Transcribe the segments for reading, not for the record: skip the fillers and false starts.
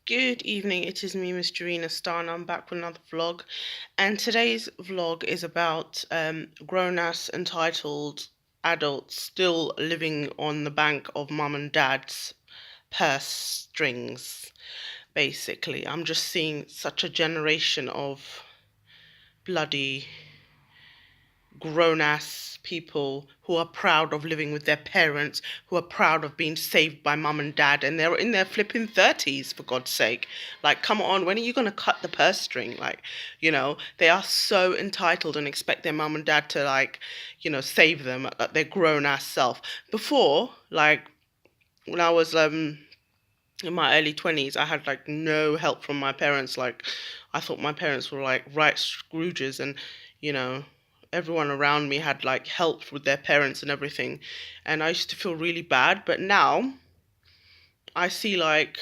Good evening, it is me, Miss Jarina Star, and I'm back with another vlog. And today's vlog is about grown-ass entitled adults still living on the bank of mum and dad's purse strings, basically. I'm just seeing such a generation of bloody grown-ass people who are proud of living with their parents, who are proud of being saved by mum and dad, and they're in their flipping 30s, for God's sake. Like, come on, when are you going to cut the purse string? Like, they are so entitled and expect their mum and dad to, like, save them at their grown-ass self. Before, like, when I was in my early 20s, I had, like, no help from my parents. Like, I thought my parents were, like, right Scrooges, and, you know, everyone around me had, like, help with their parents and everything. And I used to feel really bad. But now I see, like,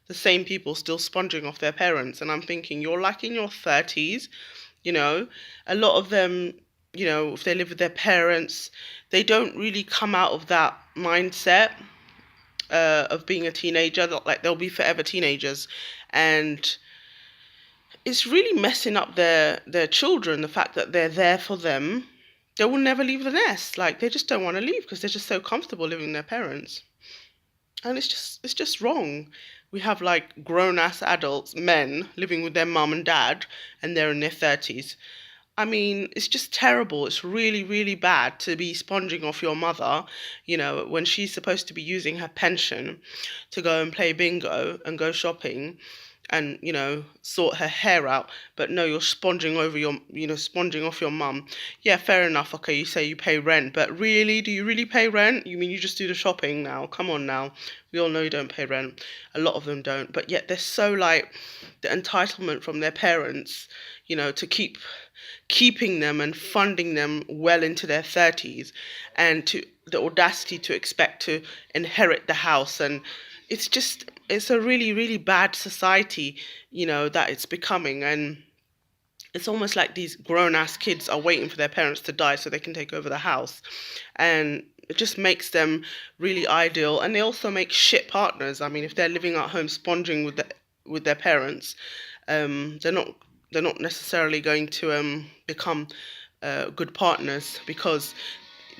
the same people still sponging off their parents. And I'm thinking, you're, like, in your 30s, you know, a lot of them, if they live with their parents, they don't really come out of that mindset of being a teenager. Like, they'll be forever teenagers, and it's really messing up their children. The fact that they're there for them, they will never leave the nest. Like, they just don't want to leave because they're just so comfortable living with their parents, and it's just wrong. We have, like, grown ass adults, men, living with their mum and dad, and they're in their 30s. I mean, it's just terrible. It's really, really bad to be sponging off your mother, when she's supposed to be using her pension to go and play bingo and go shopping and, sort her hair out. But no, you're sponging off your mum. Yeah, fair enough. Okay, you say you pay rent, but really, do you really pay rent? You mean you just do the shopping now? Come on now. We all know you don't pay rent. A lot of them don't. But yet they're so, like, the entitlement from their parents, to keeping them and funding them well into their 30s, and to the audacity to expect to inherit the house. And it's a really, really bad society, that it's becoming. And it's almost like these grown ass kids are waiting for their parents to die so they can take over the house. And it just makes them really ideal. And they also make shit partners. I mean, if they're living at home sponging with their parents, they're not necessarily going to become good partners, because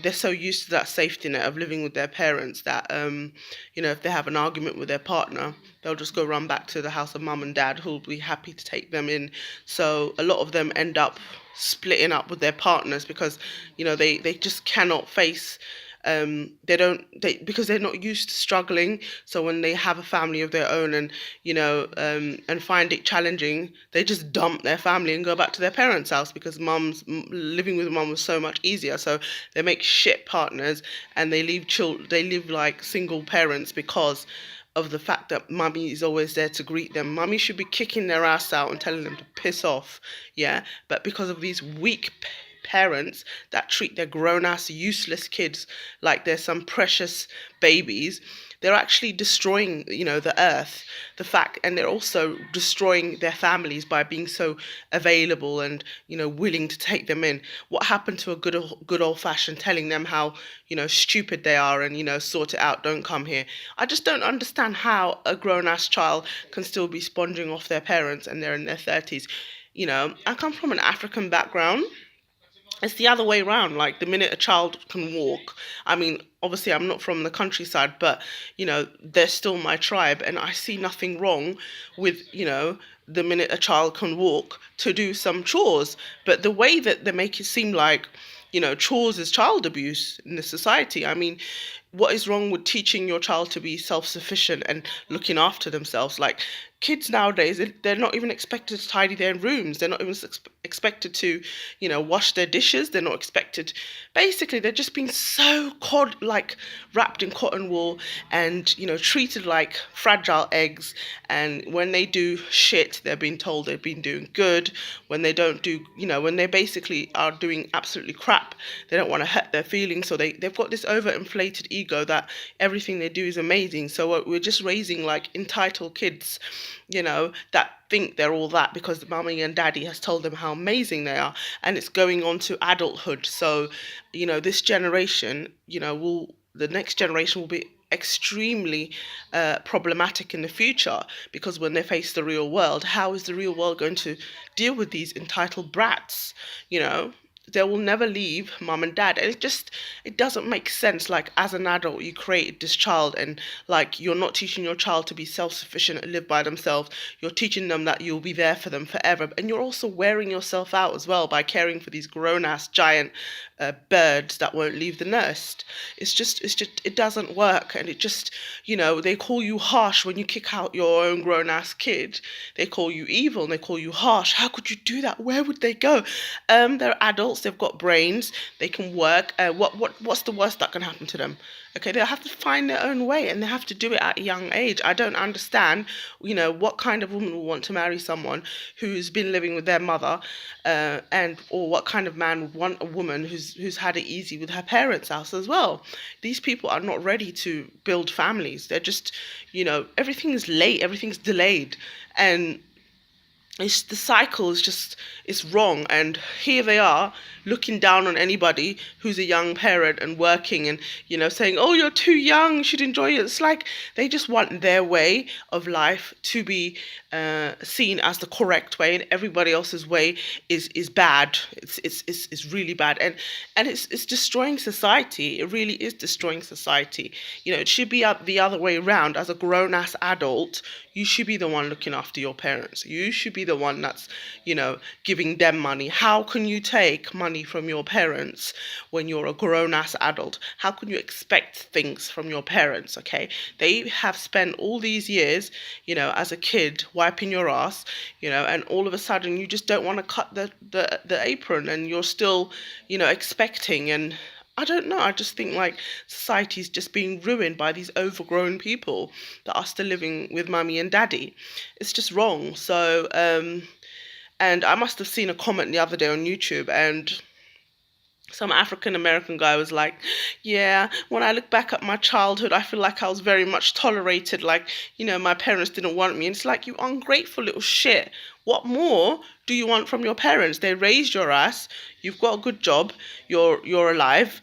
they're so used to that safety net of living with their parents that if they have an argument with their partner, they'll just go run back to the house of mum and dad, who'll be happy to take them in. So a lot of them end up splitting up with their partners because they just cannot face, because they're not used to struggling. So when they have a family of their own, and and find it challenging, they just dump their family and go back to their parents' house, because living with mum was so much easier. So they make shit partners, and they live like single parents because of the fact that mummy is always there to greet them. Mummy should be kicking their ass out and telling them to piss off, yeah. But because of these weak parents that treat their grown-ass useless kids like they're some precious babies, they're actually destroying, the earth. And they're also destroying their families by being so available and, willing to take them in. What happened to a good old-fashioned telling them how, stupid they are, and, sort it out, don't come here? I just don't understand how a grown-ass child can still be sponging off their parents and they're in their 30s. I come from an African background. It's the other way around. Like, the minute a child can walk, I mean, obviously I'm not from the countryside, but they're still my tribe, and I see nothing wrong with, the minute a child can walk, to do some chores. But the way that they make it seem like, chores is child abuse in the society. I mean, what is wrong with teaching your child to be self-sufficient and looking after themselves? Like, kids nowadays, they're not even expected to tidy their rooms. They're not even expected to, wash their dishes. They're not expected. Basically, they're just being so like wrapped in cotton wool, and treated like fragile eggs. And when they do shit, they're being told they've been doing good. When they don't do, when they basically are doing absolutely crap, they don't want to hurt their feelings. So they've got this overinflated ego that everything they do is amazing. So we're just raising, like, entitled kids, that think they're all that because the mummy and daddy has told them how amazing they are. And it's going on to adulthood. So, this generation, the next generation will be extremely problematic in the future, because when they face the real world, how is the real world going to deal with these entitled brats? You know, they will never leave mom and dad, and it doesn't make sense. Like, as an adult, you created this child, and like, you're not teaching your child to be self-sufficient and live by themselves. You're teaching them that you'll be there for them forever, and you're also wearing yourself out as well by caring for these grown-ass giant birds that won't leave the nest. It's just it doesn't work. And it just, they call you harsh when you kick out your own grown-ass kid. They call you evil, and they call you harsh. How could you do that? Where would they go? They're adults, they've got brains, they can work. What's the worst that can happen to them? Okay, they'll have to find their own way, and they have to do it at a young age. I don't understand, what kind of woman will want to marry someone who's been living with their mother, or what kind of man would want a woman who's had it easy with her parents' house as well. These people are not ready to build families. They're just, everything is late, everything's delayed, and the cycle is just, it's wrong. And here they are looking down on anybody who's a young parent and working, and saying, oh, you're too young, you should enjoy it. It's like they just want their way of life to be seen as the correct way, and everybody else's way is bad. It's really bad, and it's destroying society. It really is destroying society. It should be the other way around. As a grown-ass adult, you should be the one looking after your parents. You should be the one that's, giving them money. How can you take money from your parents when you're a grown-ass adult? How can you expect things from your parents, okay? They have spent all these years, as a kid, wiping your ass, and all of a sudden you just don't want to cut the apron, and you're still, expecting. And I don't know. I just think like society's just being ruined by these overgrown people that are still living with mummy and daddy. It's just wrong. So, and I must have seen a comment the other day on YouTube, and some African American guy was like, yeah, when I look back at my childhood, I feel like I was very much tolerated. Like, my parents didn't want me. And it's like, you ungrateful little shit. What more do you want from your parents? They raised your ass. You've got a good job. You're alive.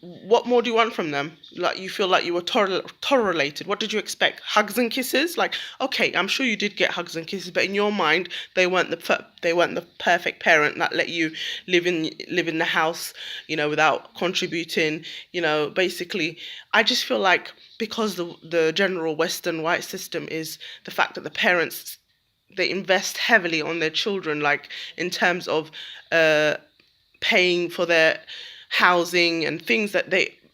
What more do you want from them? Like, you feel like you were tolerated. What did you expect? Hugs and kisses? Like, okay, I'm sure you did get hugs and kisses, but in your mind, they weren't the perfect parent that let you live in the house, without contributing. Basically, I just feel like, because the general Western white system is the fact that the parents, they invest heavily on their children, like in terms of paying for their housing and things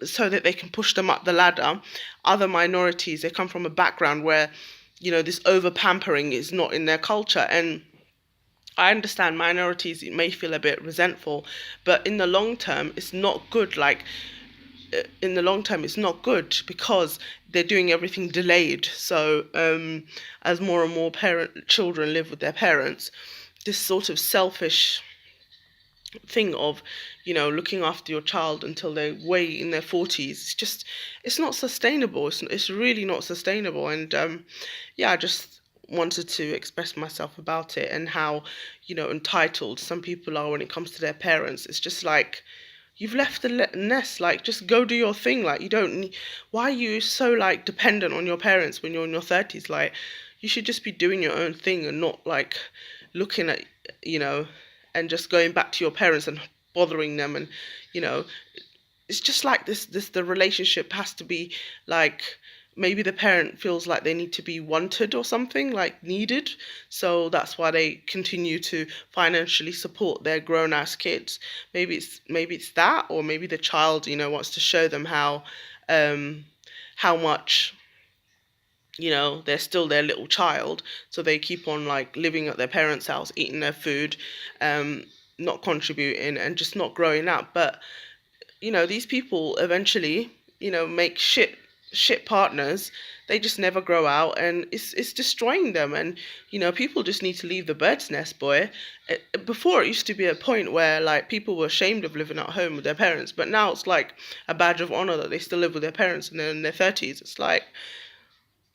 so that they can push them up the ladder. Other minorities, they come from a background where, this over pampering is not in their culture. And I understand minorities may feel a bit resentful, but in the long term, it's not good. Like, in the long term, it's not good, because they're doing everything delayed. So as more and more children live with their parents, this sort of selfish thing of, looking after your child until they're way in their 40s, it's not sustainable. It's really not sustainable. And I just wanted to express myself about it, and how, entitled some people are when it comes to their parents. It's just like, you've left the nest. Like, just go do your thing. Like, you don't need, why are you so like dependent on your parents when you're in your 30s? Like, you should just be doing your own thing, and not like looking at, and just going back to your parents and bothering them. And it's just like this the relationship has to be like, maybe the parent feels like they need to be wanted or something, like needed. So that's why they continue to financially support their grown-ass kids. Maybe it's that, or maybe the child, wants to show them how much, they're still their little child. So they keep on like living at their parents' house, eating their food, not contributing, and just not growing up. But, these people eventually, make shit partners. They just never grow out, and it's destroying them. And people just need to leave the bird's nest, boy. Before, it used to be a point where like people were ashamed of living at home with their parents, but now it's like a badge of honor that they still live with their parents and they're in their 30s. It's like,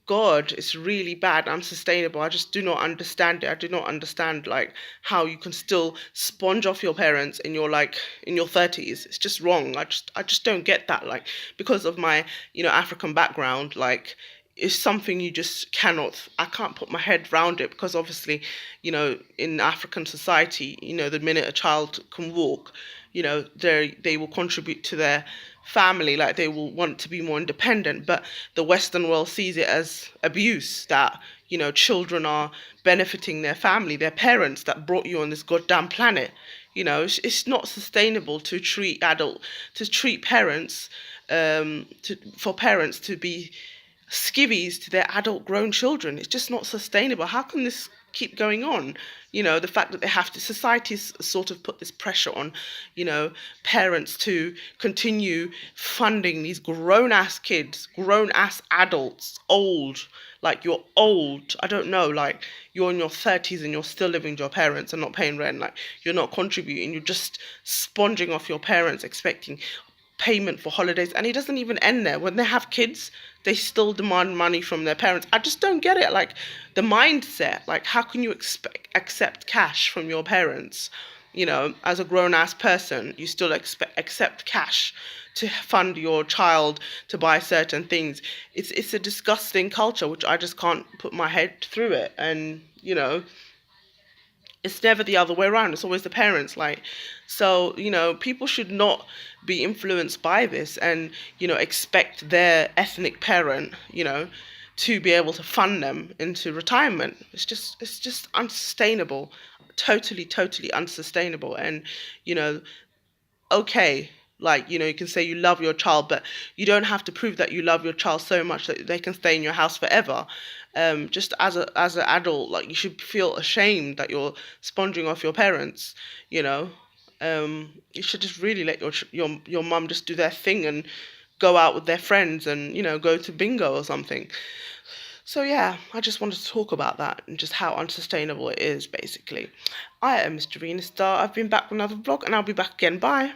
God, it's really bad, unsustainable. I just do not understand it. I do not understand like how you can still sponge off your parents in your like in your 30s. It's just wrong. I just don't get that. Like because of my, African background, like it's something you just cannot, I can't put my head around it because obviously, in African society, the minute a child can walk, they will contribute to their family, like they will want to be more independent. But the Western world sees it as abuse, that children are benefiting their family, their parents that brought you on this goddamn planet. It's not sustainable to treat parents, for parents to be skivvies to their adult grown children. It's just not sustainable. How can this keep going on? The fact that they have to, society's sort of put this pressure on, parents to continue funding these grown ass kids, grown ass adults, old. Like you're old, I don't know, like you're in your 30s and you're still living with your parents and not paying rent, like you're not contributing, you're just sponging off your parents, expecting payment for holidays, and it doesn't even end there. When they have kids, they still demand money from their parents. I just don't get it. Like the mindset, like how can you accept cash from your parents? As a grown ass person, you still accept cash to fund your child to buy certain things. It's a disgusting culture which I just can't put my head through it. And it's never the other way around. It's always the parents. Like, so, people should not be influenced by this and, expect their ethnic parent, to be able to fund them into retirement. It's just unsustainable. Totally, totally unsustainable. And, you know, okay, like, you can say you love your child, but you don't have to prove that you love your child so much that they can stay in your house forever. Just as an adult, like you should feel ashamed that you're sponging off your parents. you know you should just really let your mum just do their thing and go out with their friends and go to bingo or something. So yeah, I just wanted to talk about that and just how unsustainable it is, basically. I am Mr. Venus Star. I've been back with another vlog and I'll be back again. Bye.